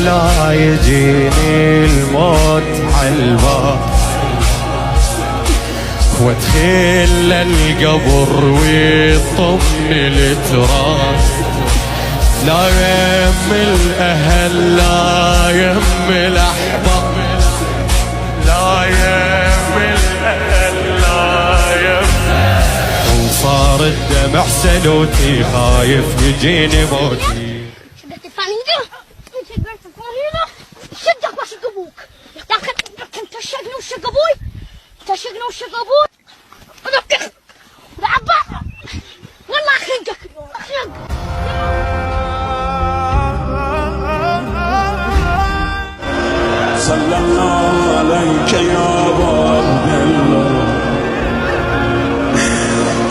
لا يجيني الموت عالباب، وادخل القبر ويطمني التراب. لا يم الاهل لا يم الاحباب، لا يم الاهل لا يم. وصار الدمع سلوتي خايف يجيني موتي. شدت الفانيلة شدت الفانيلة شدك وشق ابوك. انت شقني وشق ابوي، انت شقني وشق ابوي. عبا والله اخنقك اخنق. صلى الله عليك يا ابا عبد الله،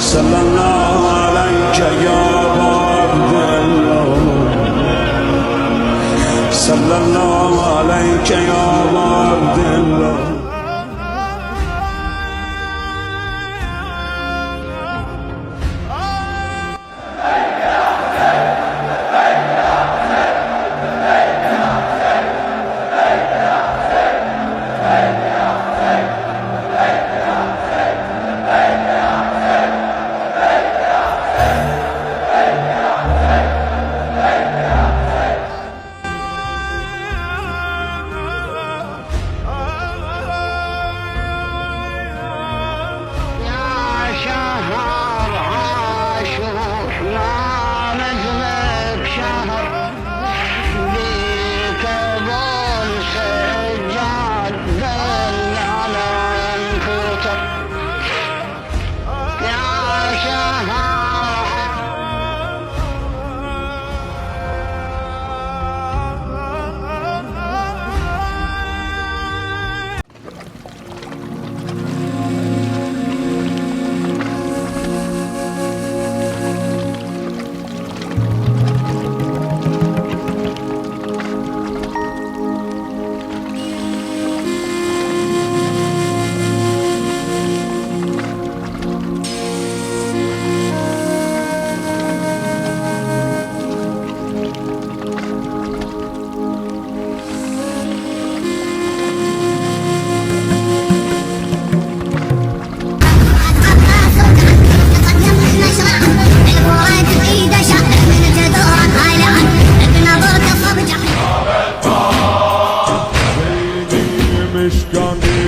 صلى الله عليك يا ابا عبد الله، صلى الله عليك يا ابا عبد الله.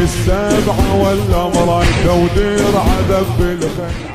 السبعة ولا مرايته ودير عذب بالخير.